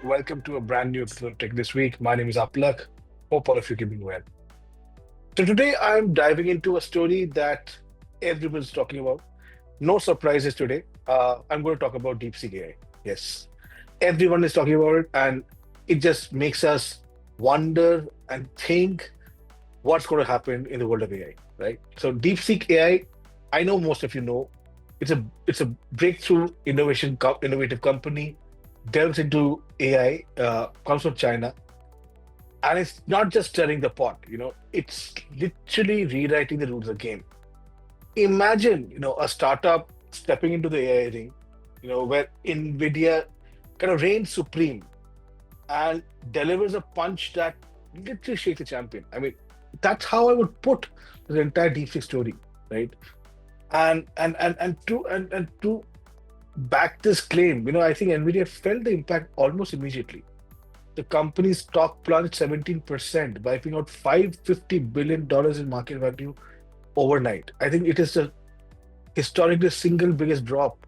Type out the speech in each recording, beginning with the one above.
Welcome to a brand new episode of Tech This Week. My name is Aplak. Hope all of you keeping well. So today I'm diving into a story that everyone's talking about. No surprises today. I'm going to talk about DeepSeek AI. Yes, everyone is talking about it, and it just makes us wonder and think what's going to happen in the world of AI, right? So DeepSeek AI, I know most of you know, it's a breakthrough innovative company, delves into AI, comes from China, and it's not just stirring the pot. It's literally rewriting the rules of the game. Imagine, a startup stepping into the AI ring, where Nvidia kind of reigns supreme and delivers a punch that literally shakes the champion. I mean, that's how I would put the entire DeepSeek story, right? And to back this claim, I think Nvidia felt the impact almost immediately. The company's stock plunged 17%, wiping out $550 billion in market value overnight. I think it is the historically single biggest drop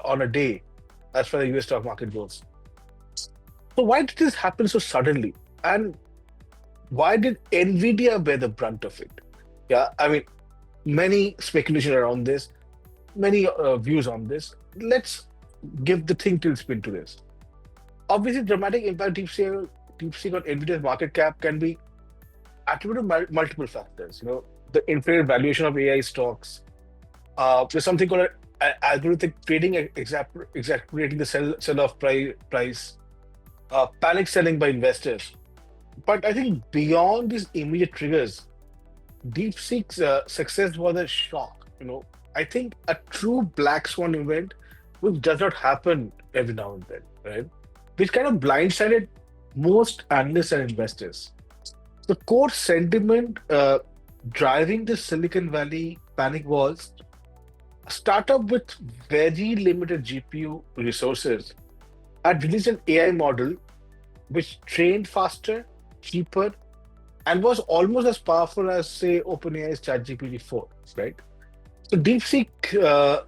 on a day as far as the US stock market goes. So why did this happen so suddenly? And why did Nvidia bear the brunt of it? Yeah, I mean, many speculation around this, many views on this. Let's give the thing till spin to this. Obviously, dramatic impact DeepSeek on Nvidia's market cap can be attributed to multiple factors. The inflated valuation of AI stocks. There's something called algorithmic trading, exaggerating the sell-off price, panic selling by investors. But I think beyond these immediate triggers, DeepSeek's success was a shock. I think a true black swan event, which does not happen every now and then, right? Which kind of blindsided most analysts and investors. The core sentiment driving the Silicon Valley panic was a startup with very limited GPU resources had released an AI model which trained faster, cheaper, and was almost as powerful as, say, OpenAI's ChatGPT 4, right? So DeepSeek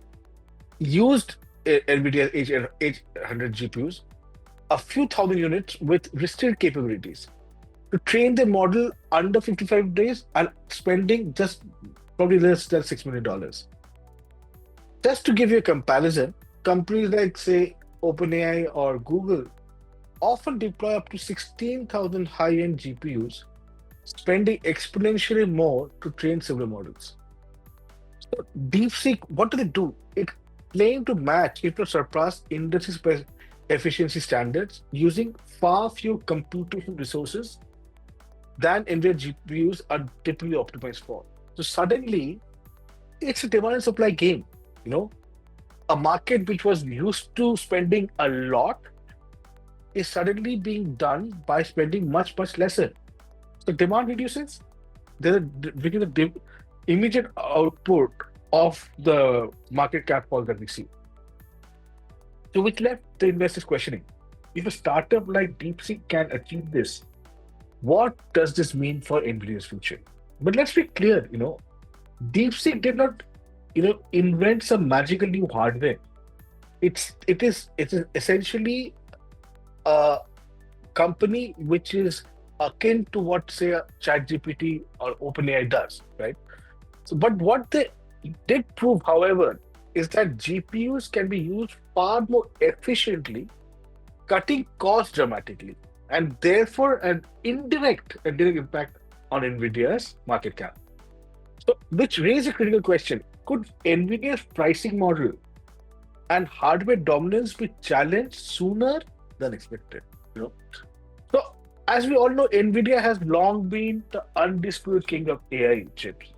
used NVIDIA's H800 GPUs, a few thousand units with restricted capabilities, to train the model under 55 days and spending just probably less than $6 million. Just to give you a comparison, companies like, say, OpenAI or Google often deploy up to 16,000 high-end GPUs, spending exponentially more to train similar models. So DeepSeek, what do they do? It claimed to match, if not surpass, industry efficiency standards using far fewer computational resources than NVIDIA GPUs are typically optimized for. So suddenly, it's a demand and supply game. A market which was used to spending a lot is suddenly being done by spending much, much lesser. So demand reduces, there's the immediate output of the market cap fall that we see. So which left the investors questioning, if a startup like DeepSeek can achieve this, what does this mean for NVIDIA's future? But let's be clear, DeepSeek did not, invent some magical new hardware. It is essentially a company which is akin to what, say, a ChatGPT or OpenAI does, right? So, but what they did prove, however, is that GPUs can be used far more efficiently, cutting costs dramatically, and therefore an indirect impact on NVIDIA's market cap. So, which raises a critical question: could NVIDIA's pricing model and hardware dominance be challenged sooner than expected? So, as we all know, NVIDIA has long been the undisputed king of AI chips.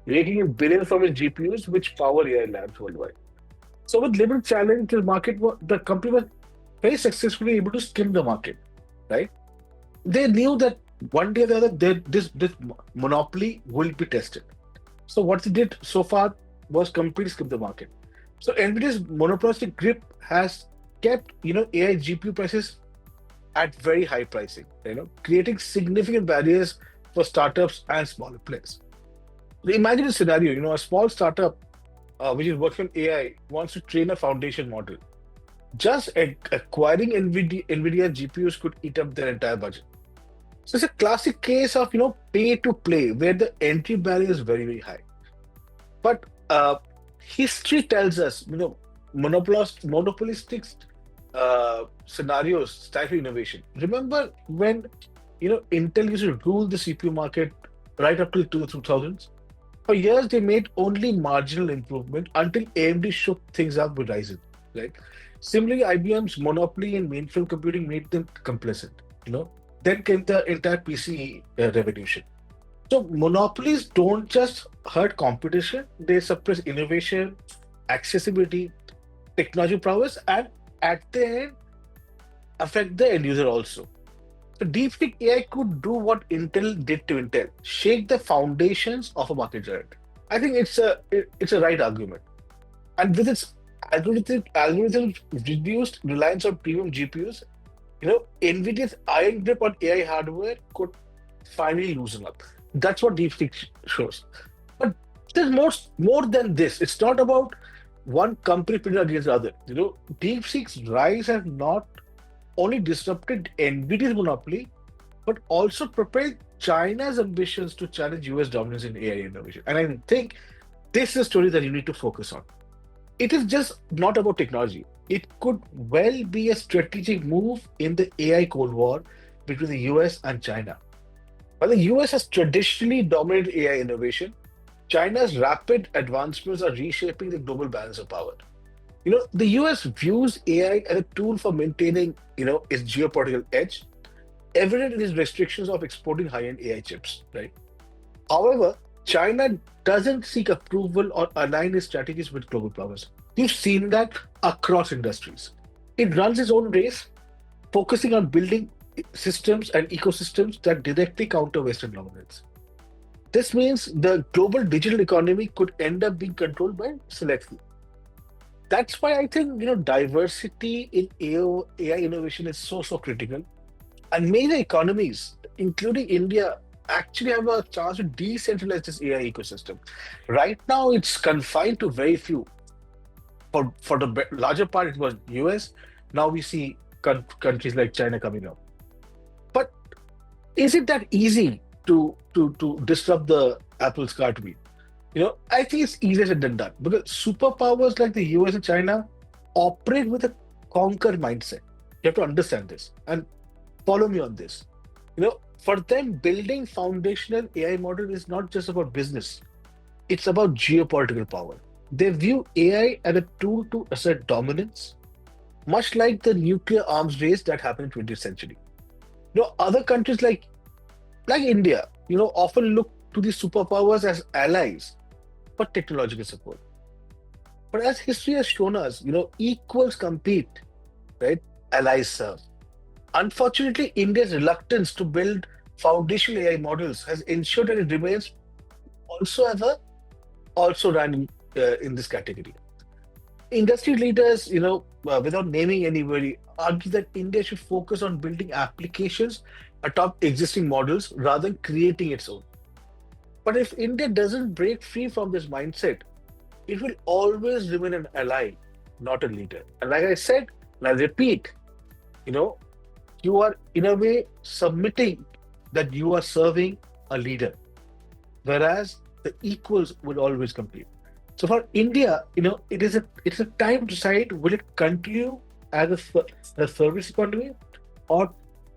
Making in billions from its GPUs, which power AI labs worldwide. So, with limited challenge, the company was very successfully able to skim the market, right? They knew that one day or the other, this monopoly will be tested. So, what they did so far was completely skip the market. So, NVIDIA's monopolistic grip has kept AI GPU prices at very high pricing, creating significant barriers for startups and smaller players. So imagine a scenario, a small startup which is working on AI wants to train a foundation model. Just acquiring Nvidia GPUs could eat up their entire budget. So it's a classic case of pay to play, where the entry barrier is very very high. But history tells us monopolistic scenarios stifle innovation. Remember when Intel used to rule the CPU market right up till 2000s? For years, they made only marginal improvement until AMD shook things up with Ryzen, right? Similarly, IBM's monopoly in mainframe computing made them complacent. Then came the entire PC revolution. So monopolies don't just hurt competition; they suppress innovation, accessibility, technology prowess, and at the end affect the end user also. So DeepSeek AI could do what Intel did to Intel, shake the foundations of a market giant. I think it's a right argument. And with its algorithm reduced reliance on premium GPUs, Nvidia's iron grip on AI hardware could finally loosen up. That's what DeepSeek shows. But there's more than this. It's not about one company pitted against the other. DeepSeek's rise has not only disrupted Nvidia's monopoly, but also propelled China's ambitions to challenge US dominance in AI innovation. And I think this is a story that you need to focus on. It is just not about technology. It could well be a strategic move in the AI Cold War between the US and China. While the US has traditionally dominated AI innovation, China's rapid advancements are reshaping the global balance of power. The US views AI as a tool for maintaining, its geopolitical edge, evident in its restrictions of exporting high-end AI chips, right? However, China doesn't seek approval or align its strategies with global powers. You've seen that across industries. It runs its own race, focusing on building systems and ecosystems that directly counter Western dominance. This means the global digital economy could end up being controlled by select few. That's why I think diversity in AI innovation is so critical. And major economies, including India, actually have a chance to decentralize this AI ecosystem. Right now, it's confined to very few. For the larger part, it was US. Now we see countries like China coming up. But is it that easy to disrupt the Apple's cart wheel? I think it's easier said than done because superpowers like the US and China operate with a conquer mindset. You have to understand this and follow me on this. For them, building foundational AI model is not just about business; it's about geopolitical power. They view AI as a tool to assert dominance, much like the nuclear arms race that happened in 20th century. Other countries like India, often look to these superpowers as allies for technological support. But as history has shown us, equals compete, right? Allies serve. Unfortunately, India's reluctance to build foundational AI models has ensured that it remains also as a also ran in this category. Industry leaders, without naming anybody, argue that India should focus on building applications atop existing models rather than creating its own. But if India doesn't break free from this mindset, it will always remain an ally, not a leader. And like I said, and I repeat, you know, you are in a way submitting that you are serving a leader, whereas the equals will always compete. So for India, it's a time to decide will it continue as a service economy or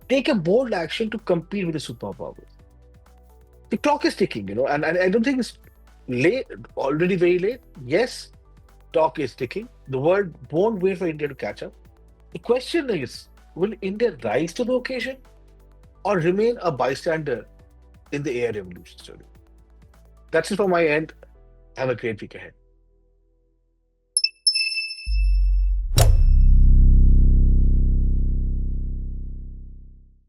take a bold action to compete with the superpowers. The clock is ticking, and I don't think it's late, already very late. Yes, clock is ticking. The world won't wait for India to catch up. The question is, will India rise to the occasion or remain a bystander in the AI revolution story? That's it from my end. Have a great week ahead.